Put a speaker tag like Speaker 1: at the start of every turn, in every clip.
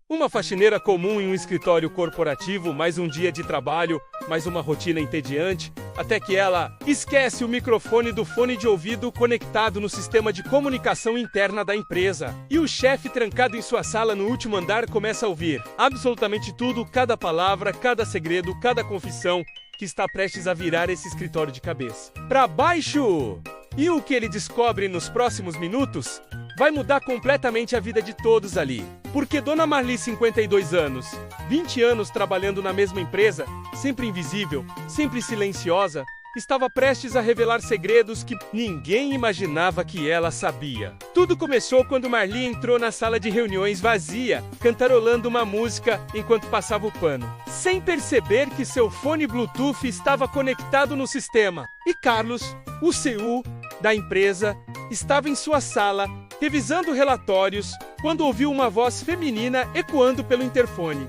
Speaker 1: Uma faxineira comum em um escritório corporativo, mais um dia de trabalho, mais uma rotina entediante, até que ela esquece o microfone do fone de ouvido conectado no sistema de comunicação interna da empresa. E o chefe, trancado em sua sala no último andar, começa a ouvir absolutamente tudo, cada palavra, cada segredo, cada confissão que está prestes a virar esse escritório de cabeça para baixo. E o que ele descobre nos próximos minutos vai mudar completamente a vida de todos ali. Porque Dona Marli, 52 anos, 20 anos trabalhando na mesma empresa, sempre invisível, sempre silenciosa, estava prestes a revelar segredos que ninguém imaginava que ela sabia. Tudo começou quando Marli entrou na sala de reuniões vazia, cantarolando uma música enquanto passava o pano, sem perceber que seu fone Bluetooth estava conectado no sistema. E Carlos, o CEO da empresa, estava em sua sala, revisando relatórios, quando ouviu uma voz feminina ecoando pelo interfone.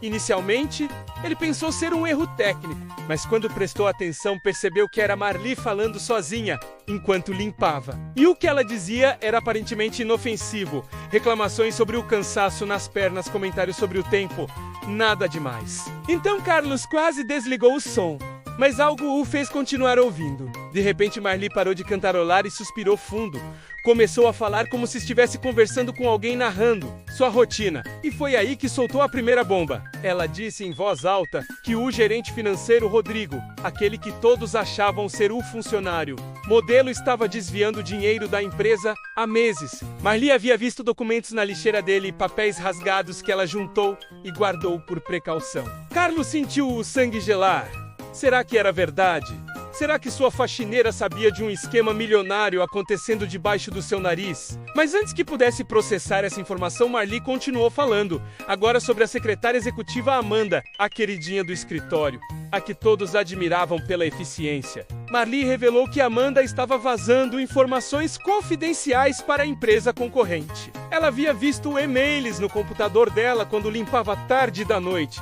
Speaker 1: Inicialmente, ele pensou ser um erro técnico, mas quando prestou atenção percebeu que era Marli falando sozinha, enquanto limpava. E o que ela dizia era aparentemente inofensivo. Reclamações sobre o cansaço nas pernas, comentários sobre o tempo, nada demais. Então Carlos quase desligou o som, mas algo o fez continuar ouvindo. De repente Marli parou de cantarolar e suspirou fundo. Começou a falar como se estivesse conversando com alguém, narrando sua rotina. E foi aí que soltou a primeira bomba. Ela disse em voz alta que o gerente financeiro Rodrigo, aquele que todos achavam ser o funcionário modelo, estava desviando dinheiro da empresa há meses. Marli havia visto documentos na lixeira dele e papéis rasgados que ela juntou e guardou por precaução. Carlos sentiu o sangue gelar. Será que era verdade? Será que sua faxineira sabia de um esquema milionário acontecendo debaixo do seu nariz? Mas antes que pudesse processar essa informação, Marli continuou falando, agora sobre a secretária executiva Amanda, a queridinha do escritório, a que todos admiravam pela eficiência. Marli revelou que Amanda estava vazando informações confidenciais para a empresa concorrente. Ela havia visto e-mails no computador dela quando limpava tarde da noite.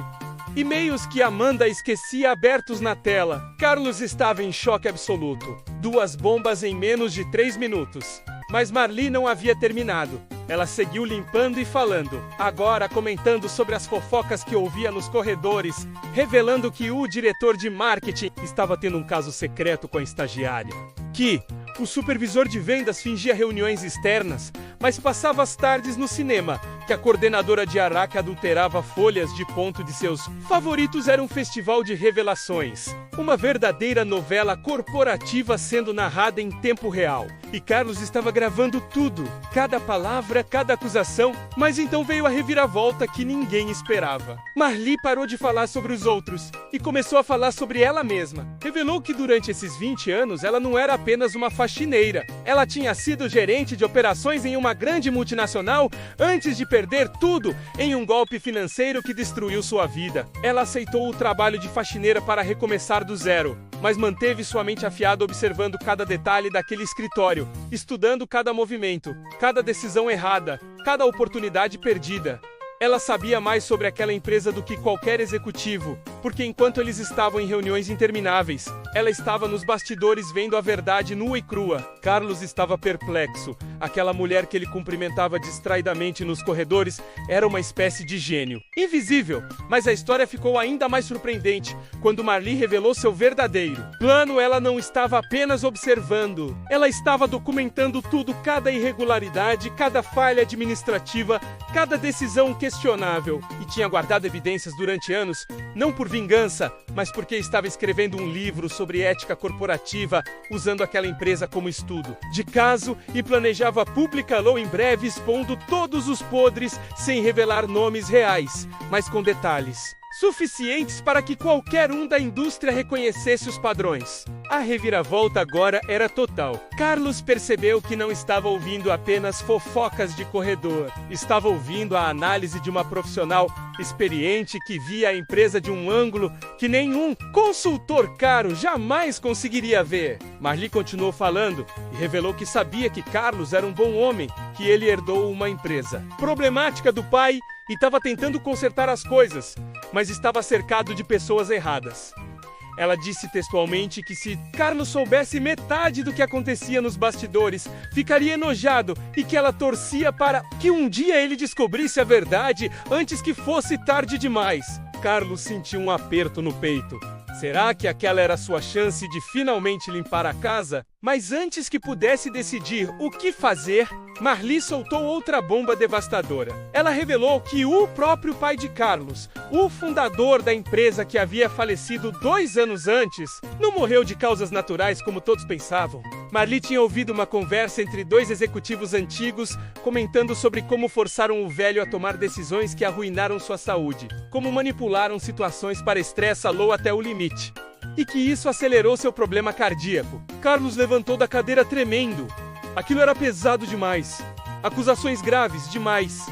Speaker 1: E-mails que Amanda esquecia abertos na tela. Carlos estava em choque absoluto. 2 bombas em menos de 3 minutos. Mas Marli não havia terminado. Ela seguiu limpando e falando, agora comentando sobre as fofocas que ouvia nos corredores, revelando que o diretor de marketing estava tendo um caso secreto com a estagiária. Que o supervisor de vendas fingia reuniões externas, mas passava as tardes no cinema, que a coordenadora de Araque adulterava folhas de ponto de seus favoritos. Era um festival de revelações, uma verdadeira novela corporativa sendo narrada em tempo real. E Carlos estava gravando tudo, cada palavra, cada acusação, mas então veio a reviravolta que ninguém esperava. Marli parou de falar sobre os outros e começou a falar sobre ela mesma. Revelou que durante esses 20 anos ela não era apenas uma faxineira, ela tinha sido gerente de operações em uma grande multinacional antes de perder tudo em um golpe financeiro que destruiu sua vida. Ela aceitou o trabalho de faxineira para recomeçar do zero, mas manteve sua mente afiada observando cada detalhe daquele escritório, estudando cada movimento, cada decisão errada, cada oportunidade perdida. Ela sabia mais sobre aquela empresa do que qualquer executivo, porque enquanto eles estavam em reuniões intermináveis, ela estava nos bastidores vendo a verdade nua e crua. Carlos estava perplexo. Aquela mulher que ele cumprimentava distraidamente nos corredores era uma espécie de gênio. Invisível, mas a história ficou ainda mais surpreendente quando Marli revelou seu verdadeiro plano. Ela não estava apenas observando, ela estava documentando tudo, cada irregularidade, cada falha administrativa, cada decisão questionável, e tinha guardado evidências durante anos, não por vingança, mas porque estava escrevendo um livro sobre ética corporativa, usando aquela empresa como estudo de caso, e planejava publicá-lo em breve, expondo todos os podres, sem revelar nomes reais, mas com detalhes suficientes para que qualquer um da indústria reconhecesse os padrões. A reviravolta agora era total. Carlos percebeu que não estava ouvindo apenas fofocas de corredor. Estava ouvindo a análise de uma profissional experiente que via a empresa de um ângulo que nenhum consultor caro jamais conseguiria ver. Marli continuou falando e revelou que sabia que Carlos era um bom homem, que ele herdou uma empresa problemática do pai e estava tentando consertar as coisas, mas estava cercado de pessoas erradas. Ela disse textualmente que se Carlos soubesse metade do que acontecia nos bastidores, ficaria enojado e que ela torcia para que um dia ele descobrisse a verdade antes que fosse tarde demais. Carlos sentiu um aperto no peito. Será que aquela era sua chance de finalmente limpar a casa? Mas antes que pudesse decidir o que fazer, Marli soltou outra bomba devastadora. Ela revelou que o próprio pai de Carlos, o fundador da empresa que havia falecido 2 anos antes, não morreu de causas naturais como todos pensavam. Marli tinha ouvido uma conversa entre 2 executivos antigos comentando sobre como forçaram o velho a tomar decisões que arruinaram sua saúde, como manipularam situações para estressá-lo até o limite, e que isso acelerou seu problema cardíaco. Carlos levantou da cadeira tremendo. Aquilo era pesado demais. Acusações graves demais.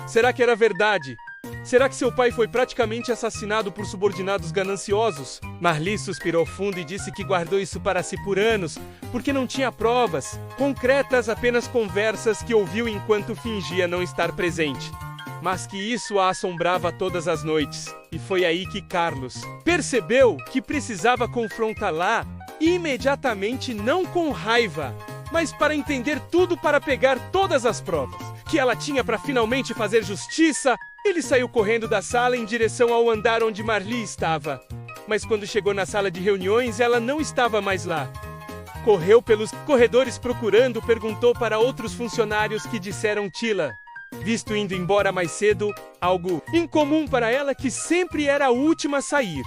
Speaker 1: Será que era verdade? Será que seu pai foi praticamente assassinado por subordinados gananciosos? Marli suspirou fundo e disse que guardou isso para si por anos, porque não tinha provas concretas, apenas conversas que ouviu enquanto fingia não estar presente. Mas que isso a assombrava todas as noites. E foi aí que Carlos percebeu que precisava confrontá-la imediatamente, não com raiva, mas para entender tudo, para pegar todas as provas que ela tinha para finalmente fazer justiça. Ele saiu correndo da sala em direção ao andar onde Marli estava. Mas quando chegou na sala de reuniões, ela não estava mais lá. Correu pelos corredores procurando, perguntou para outros funcionários que disseram Tila, visto indo embora mais cedo, algo incomum para ela que sempre era a última a sair.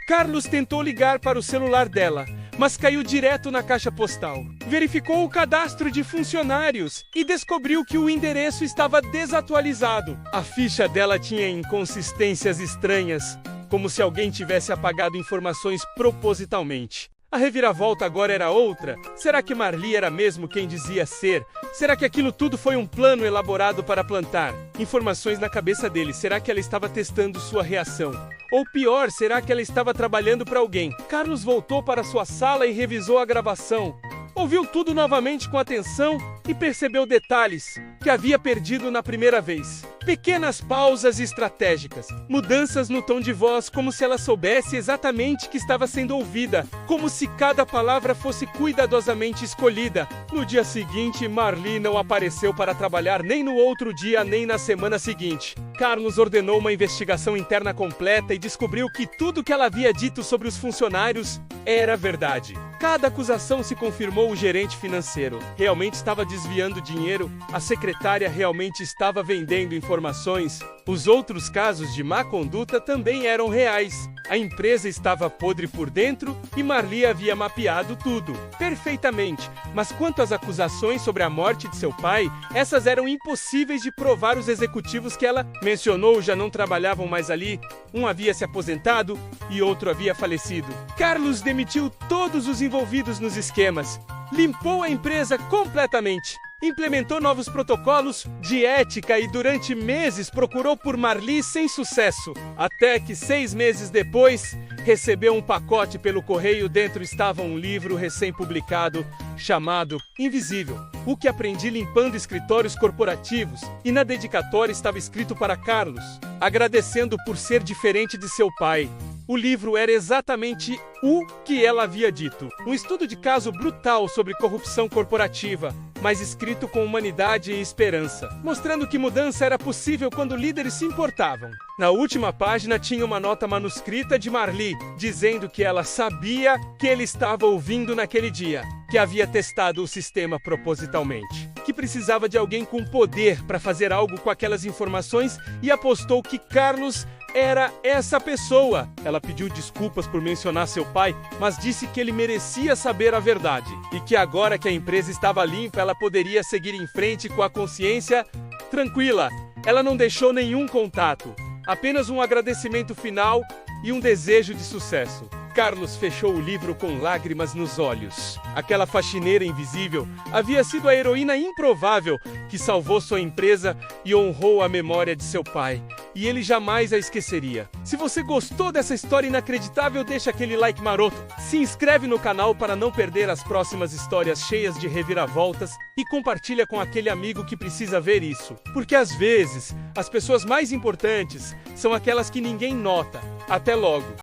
Speaker 1: Carlos tentou ligar para o celular dela, mas caiu direto na caixa postal. Verificou o cadastro de funcionários e descobriu que o endereço estava desatualizado. A ficha dela tinha inconsistências estranhas, como se alguém tivesse apagado informações propositalmente. A reviravolta agora era outra. Será que Marli era mesmo quem dizia ser? Será que aquilo tudo foi um plano elaborado para plantar informações na cabeça dele? Será que ela estava testando sua reação? Ou pior, será que ela estava trabalhando para alguém? Carlos voltou para sua sala e revisou a gravação. Ouviu tudo novamente com atenção e percebeu detalhes que havia perdido na primeira vez. Pequenas pausas estratégicas, mudanças no tom de voz, como se ela soubesse exatamente que estava sendo ouvida, como se cada palavra fosse cuidadosamente escolhida. No dia seguinte, Marli não apareceu para trabalhar nem no outro dia, nem na semana seguinte. Carlos ordenou uma investigação interna completa e descobriu que tudo que ela havia dito sobre os funcionários era verdade. Cada acusação se confirmou. O gerente financeiro realmente estava desviando dinheiro, a secretária realmente estava vendendo informações. Os outros casos de má conduta também eram reais. A empresa estava podre por dentro e Marli havia mapeado tudo perfeitamente. Mas quanto às acusações sobre a morte de seu pai, essas eram impossíveis de provar. Os executivos que ela mencionou já não trabalhavam mais ali. Um havia se aposentado e outro havia falecido. Carlos demitiu todos os envolvidos nos esquemas, limpou a empresa completamente, implementou novos protocolos de ética e durante meses procurou por Marli sem sucesso, até que 6 meses depois recebeu um pacote pelo correio. Dentro estava um livro recém-publicado chamado Invisível, o que aprendi limpando escritórios corporativos, e na dedicatória estava escrito para Carlos, agradecendo por ser diferente de seu pai. O livro era exatamente o que ela havia dito. Um estudo de caso brutal sobre corrupção corporativa, mas escrito com humanidade e esperança, mostrando que mudança era possível quando líderes se importavam. Na última página tinha uma nota manuscrita de Marli, dizendo que ela sabia que ele estava ouvindo naquele dia, que havia testado o sistema propositalmente, que precisava de alguém com poder para fazer algo com aquelas informações e apostou que Carlos era essa pessoa. Ela pediu desculpas por mencionar seu pai, mas disse que ele merecia saber a verdade e que agora que a empresa estava limpa, ela poderia seguir em frente com a consciência tranquila. Ela não deixou nenhum contato, apenas um agradecimento final e um desejo de sucesso. Carlos fechou o livro com lágrimas nos olhos. Aquela faxineira invisível havia sido a heroína improvável que salvou sua empresa e honrou a memória de seu pai. E ele jamais a esqueceria. Se você gostou dessa história inacreditável, deixa aquele like maroto. Se inscreve no canal para não perder as próximas histórias cheias de reviravoltas e compartilha com aquele amigo que precisa ver isso. Porque às vezes, as pessoas mais importantes são aquelas que ninguém nota. Até logo!